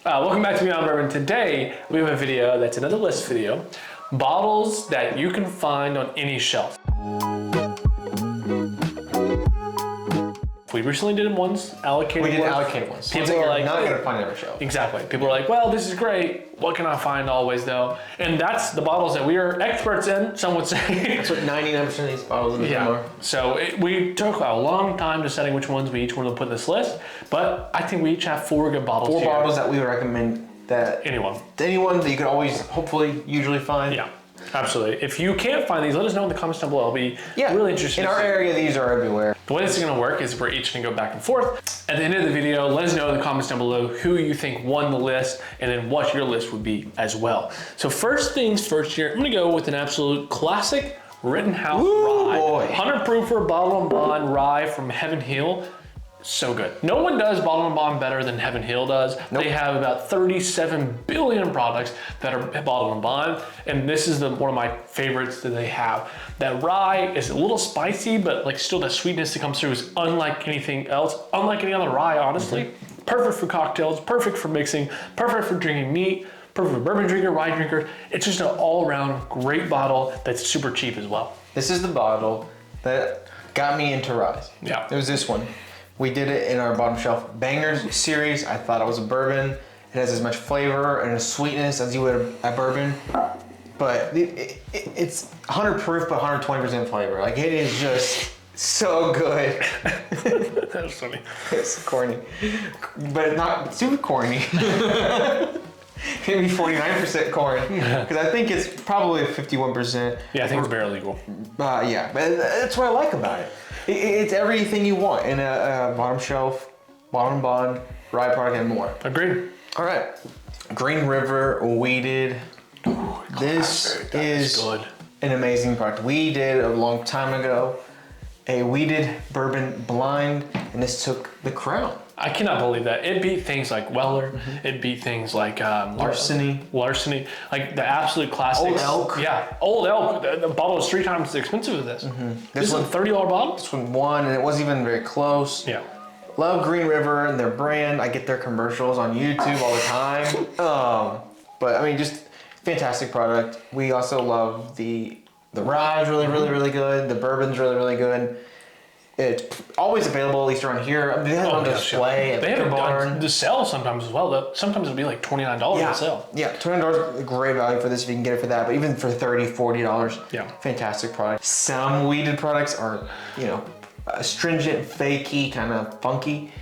Welcome back to Beyond Bourbon. Today we have a video that's another list video. Bottles that you can find on any shelf. We recently did ones, allocated ones. We did allocated ones. People are like, not going to find every shelf. Exactly. People are like, well, this is great. What can I find always though? And that's the bottles that we are experts in, some would say. That's what 99% of these bottles in the room are. So we took a long time deciding which ones we each wanted to put in this list, but I think we each have 4 good bottles Four here. bottles that we would recommend that anyone that you could always, hopefully, usually find. Yeah. Absolutely. If you can't find these, let us know in the comments down below. I'll be really interested. In our area, these are everywhere. The way this is going to work is we're each going to go back and forth. At the end of the video, let us know in the comments down below who you think won the list and then what your list would be as well. So first things first here, I'm going to go with an absolute classic Rittenhouse Rye. Boy. 100 proofer bottle and bond rye from Heaven Hill. So good. No one does bottle and bond better than Heaven Hill does. Nope. They have about 37 billion products that are bottle and bond, and this is one of my favorites that they have. That rye is a little spicy, but like still the sweetness that comes through is unlike anything else, unlike any other rye, honestly. Perfect for cocktails, perfect for mixing, perfect for drinking neat, perfect for bourbon drinker, rye drinker. It's just an all-around great bottle that's super cheap as well. This is the bottle that got me into rye. Yeah. It was this one. We did it in our bottom shelf bangers series. I thought it was a bourbon. It has as much flavor and a sweetness as you would a bourbon, but it's 100 proof but 120% flavor. Like, it is just so good. That was funny. It's corny, but not super corny. Maybe 49% corn, because I think it's probably 51%. Yeah, I think it's barely legal. Yeah, but that's what I like about it. It's everything you want in a bottom shelf, bottom bond, rye product, and more. Agreed. All right, Green River Wheated. This is good. An amazing product. We did a long time ago a wheated bourbon blind, and this took the crown. I cannot believe that. It beat things like Weller. It beat things like Larceny, like the absolute classics. Old Elk. Yeah, Old Elk. The bottle is 3 times as expensive as this. This is a $30 bottle. This one won, and it wasn't even very close. Yeah. Love Green River and their brand. I get their commercials on YouTube all the time. But I mean, just fantastic product. We also love the rye is really good. The bourbon's really good. It's always available, at least around here. I mean, they have it on display at the barn. The sale sometimes as well. Though. Sometimes it'll be like $29 on sale. Yeah, $29 is a great value for this if you can get it for that. But even for $30, $40, fantastic product. Some weeded products are, astringent, fakey, kind of funky.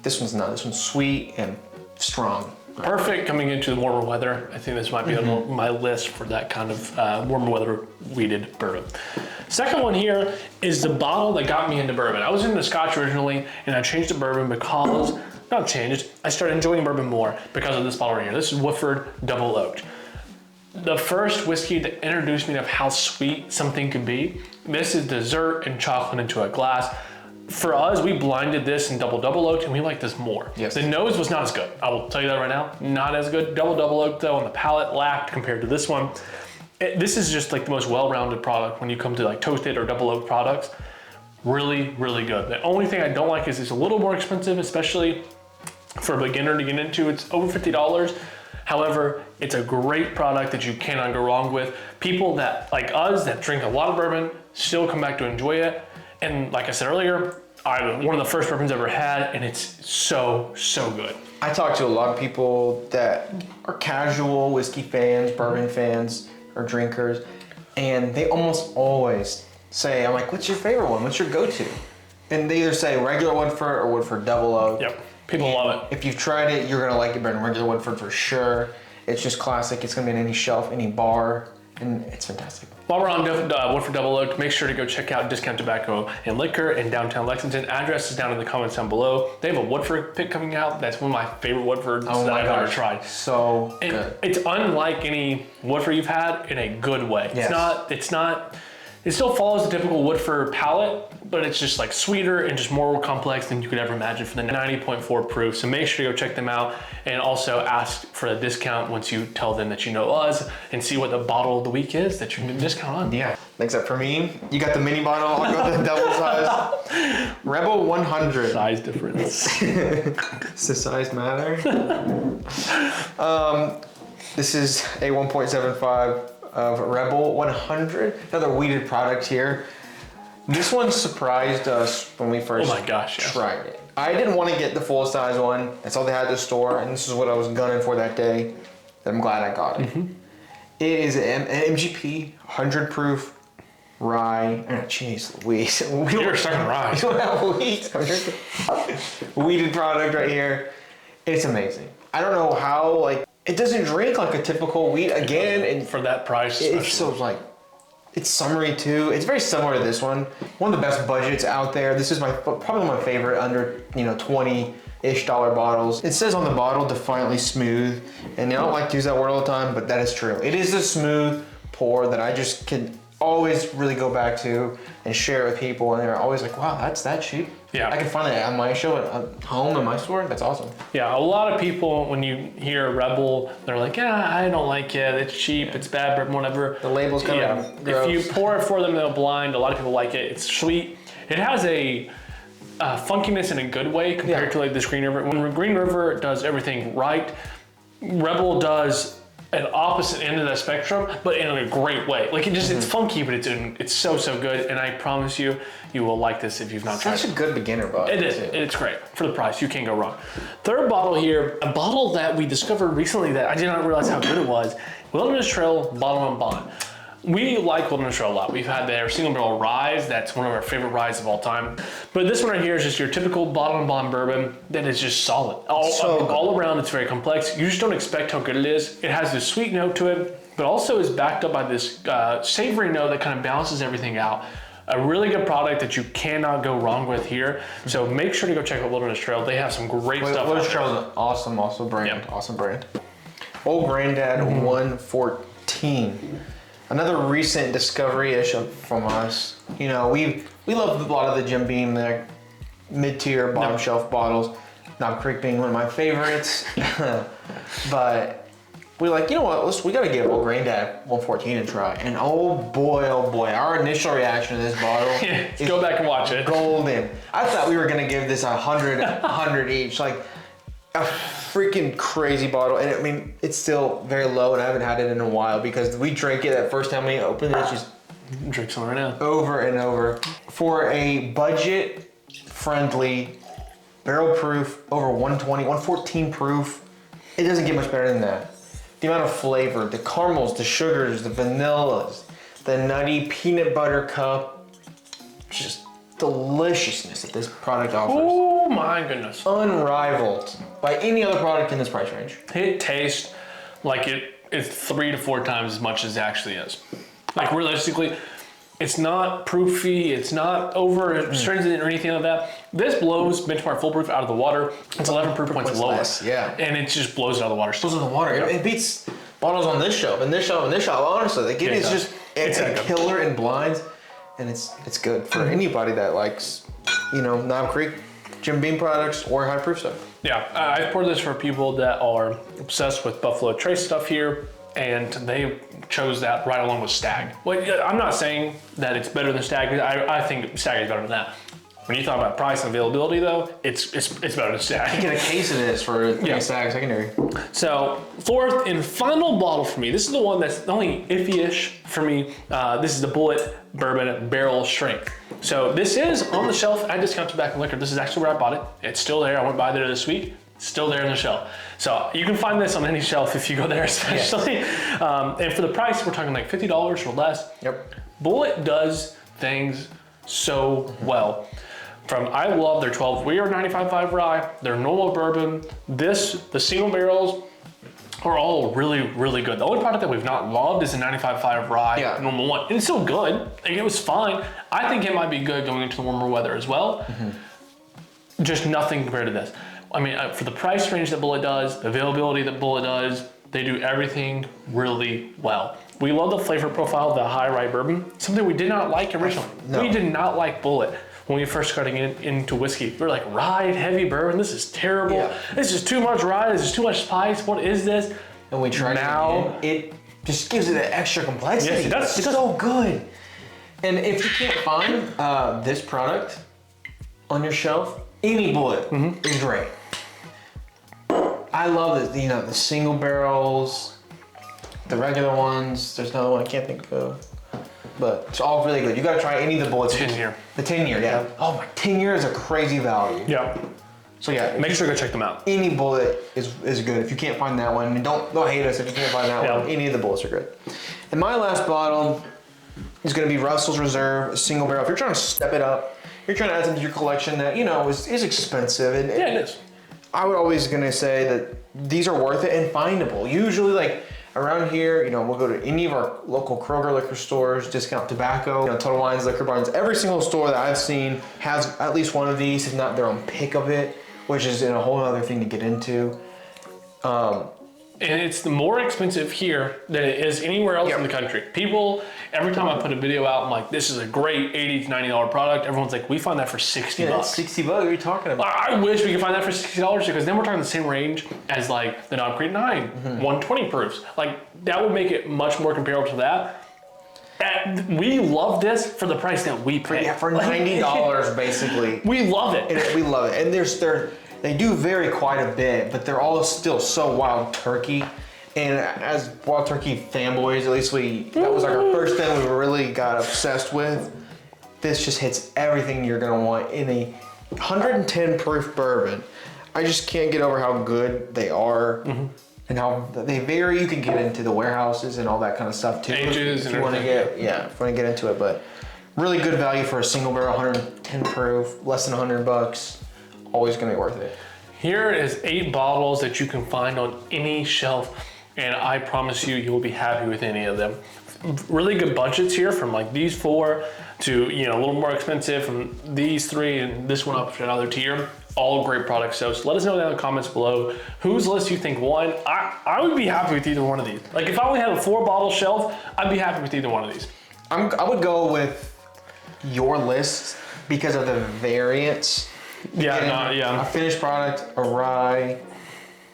This one's not. This one's sweet and strong. Perfect coming into the warmer weather. I think this might be on my list for that kind of warmer weather weeded bourbon. Second one here is the bottle that got me into bourbon. I was into Scotch originally, and I changed to bourbon because, I started enjoying bourbon more because of this bottle right here. This is Woodford Double O. The first whiskey that introduced me to how sweet something could be. This is dessert and chocolate into a glass. For us, we blinded this in Double Oak, and we like this more. Yes. The nose was not as good. I will tell you that right now. Not as good. Double Oak, though, on the palate lacked compared to this one. This is just like the most well-rounded product when you come to like toasted or Double Oak products. Really good. The only thing I don't like is it's a little more expensive, especially for a beginner to get into. It's over $50. However, it's a great product that you cannot go wrong with. People that, like us, that drink a lot of bourbon, still come back to enjoy it. And like I said earlier, one of the first bourbons I ever had, and it's so good. I talk to a lot of people that are casual whiskey fans, bourbon fans, or drinkers, and they almost always say, I'm like, what's your favorite one? What's your go-to? And they either say regular Woodford or Woodford Double O. Yep, people love it. If you've tried it, you're gonna like it better than regular Woodford for sure. It's just classic. It's gonna be on any shelf, any bar, and it's fantastic. While we're on Woodford Double O, make sure to go check out Discount Tobacco and Liquor in downtown Lexington. Address is down in the comments down below. They have a Woodford pick coming out. That's one of my favorite Woodfords that I've ever tried. So good. It's unlike any Woodford you've had in a good way. Yes. It still follows the typical Woodford palate, but it's just like sweeter and just more complex than you could ever imagine for the 90.4 proof. So make sure to go check them out and also ask for a discount once you tell them that you know us and see what the bottle of the week is that you can discount on. Yeah. Except for me, you got the mini bottle, I'll go the double size. Rebel 100. Size difference. Does the size matter? This is a 1.75 of Rebel 100, another weeded product here. This one surprised us when we first tried it. I didn't want to get the full size one. That's all they had at the store, and this is what I was gunning for that day. I'm glad I got it. It is an MGP 100 proof rye. Oh, jeez Louise. You're starting rye. We don't have wheat. Weeded product right here. It's amazing. I don't know how, like, it doesn't drink like a typical wheat again. And for that price, it's so like, it's summery too. It's very similar to this one. One of the best budgets out there. This is probably my favorite under, $20-ish bottles. It says on the bottle, defiantly smooth. And I don't like to use that word all the time, but that is true. It is a smooth pour that I just can always really go back to and share it with people. And they're always like, wow, that's that cheap. Yeah. I can find it at my show at home in my store. That's awesome. Yeah, a lot of people, when you hear Rebel, they're like, yeah, I don't like it. It's cheap, it's bad, but whatever. The label's kind of gross. If you pour it for them, they'll blind. A lot of people like it. It's sweet. It has a funkiness in a good way compared to like this Green River. When Green River does everything right, Rebel does an opposite end of that spectrum, but in a great way. Like it's funky, but it's so good. And I promise you, you will like this if you've not tried it. Such a good beginner bottle. It is. It's great for the price. You can't go wrong. Third bottle here, a bottle that we discovered recently that I did not realize how good it was. Wilderness Trail Bottle and Bond. We like Wilderness Trail a lot. We've had their single barrel rye. That's one of our favorite ryes of all time. But this one right here is just your typical bottle and bond bourbon that is just solid. All around, it's very complex. You just don't expect how good it is. It has this sweet note to it, but also is backed up by this savory note that kind of balances everything out. A really good product that you cannot go wrong with here. So make sure to go check out Wilderness Trail. They have some great stuff. Wilderness Trail is an awesome brand. Yep. Awesome brand. Old Granddad 114. Another recent discovery-ish from us. We love a lot of the Jim Beam, the mid-tier, bottom shelf bottles. Knob Creek being one of my favorites. But we're like, you know what? We got to give Old Granddad 114 a try. And oh boy, our initial reaction to this bottle is go back and watch it. Golden. I thought we were gonna give this 100 each, like a freaking crazy bottle. And I mean, it's still very low, and I haven't had it in a while because we drank it that first time we opened it. Just drink some right now. Over and over for a budget-friendly, barrel-proof, over 120, 114 proof. It doesn't get much better than that. The amount of flavor, the caramels, the sugars, the vanillas, the nutty peanut butter cup, just deliciousness that this product offers. Oh my goodness. Unrivaled by any other product in this price range. It tastes like it is 3 to 4 times as much as it actually is. Like realistically, it's not proofy, it's not over astringent or anything like that. This blows benchmark full proof out of the water. It's 11 proof points lower. Less, yeah. And it just blows it out of the water. Blows it out of the water. Yep. It beats bottles on this shelf and this shelf and this shelf. Honestly, like it's just it's a killer in blinds, and it's good for anybody that likes, Knob Creek, Jim Beam products or high proof stuff. Yeah, I poured this for people that are obsessed with Buffalo Trace stuff here, and they chose that right along with Stag. Well, I'm not saying that it's better than Stag. I think Stag is better than that. When you talk about price and availability, though, it's better than Stag. You get a case of this for Stag secondary. So fourth and final bottle for me. This is the one that's only iffy-ish for me. This is the Bullet Bourbon Barrel Strength. So this is on the shelf at Discount Tobacco Liquor. This is actually where I bought it. It's still there. I went by there this week. It's still there on the shelf. So you can find this on any shelf if you go there, especially. Yes. And for the price, we're talking like $50 or less. Yep. Bullet does things so well. I love their 12 Weir 95.5 rye, their normal bourbon. The single barrels are all really, really good. The only product that we've not loved is the 95.5 rye normal one. And it's still good. Like, it was fine. I think it might be good going into the warmer weather as well. Just nothing compared to this. I mean, for the price range that Bullet does, the availability that Bullet does, they do everything really well. We love the flavor profile of the high rye bourbon, something we did not like originally. No. We did not like Bullet when we first started into whiskey. We were like, rye, heavy bourbon, this is terrible. Yeah. This is too much rye, this is too much spice, what is this? And we tried it just gives it an extra complexity. Yes, it does. It's so good. And if you can't find this product on your shelf, any Bullet is great. I love the single barrels, the regular ones. There's another one I can't think of. But it's all really good. You gotta try any of the bullets. 10 year. The 10 year, yeah. Oh my, 10 year is a crazy value. Yeah. So yeah, Make sure to go check them out. any bullet is good. If you can't find that one, and don't hate us if you can't find that one. Any of the bullets are good. And my last bottle is gonna be Russell's Reserve, a single barrel. If you're trying to step it up, you're trying to add something to your collection that is expensive. And Yeah, it is. I would always gonna say that these are worth it and findable. Usually, like around here, we'll go to any of our local Kroger liquor stores, Discount Tobacco, Total Wines, Liquor Barns. Every single store that I've seen has at least one of these, if not their own pick of it, which is a whole other thing to get into. And it's more expensive here than it is anywhere else in the country. People, every time I put a video out, I'm like, this is a great $80 to $90 product. Everyone's like, we find that for $60. $60. What are you talking about? I wish we could find that for $60 because then we're talking the same range as like the Knob Creek 9, 120 proofs. Like that would make it much more comparable to that. We love this for the price that we pay. Yeah, for $90 basically. We love it. And we love it. And they do vary quite a bit, but they're all still so Wild Turkey. And as Wild Turkey fanboys, at least that was like our first thing we really got obsessed with. This just hits everything you're gonna want in a 110 proof bourbon. I just can't get over how good they are and how they vary. You can get into the warehouses and all that kind of stuff too. Ages if you want to get into it, but really good value for a single barrel, 110 proof, less than $100. Always gonna be worth it. Here is 8 bottles that you can find on any shelf, and I promise you will be happy with any of them. Really good budgets here, from like these 4 to a little more expensive, from these 3 and this one up to another tier. All great products. So let us know down in the comments below whose list you think won. I would be happy with either one of these. Like if I only had a 4-bottle shelf, I'd be happy with either one of these. I would go with your list because of the variants. A finished product, a rye,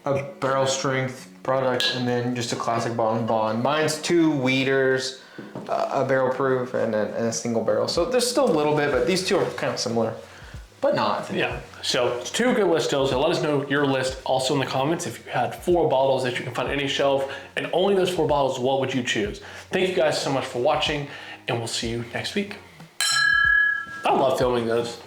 a barrel strength product, and then just a classic bond. Mine's 2 wheaters, a barrel proof, and a single barrel. So there's still a little bit, but these 2 are kind of similar, but not. Yeah, so it's 2 good lists still. So let us know your list also in the comments. If you had 4 bottles that you can find on any shelf, and only those 4 bottles, what would you choose? Thank you guys so much for watching, and we'll see you next week. I love filming those.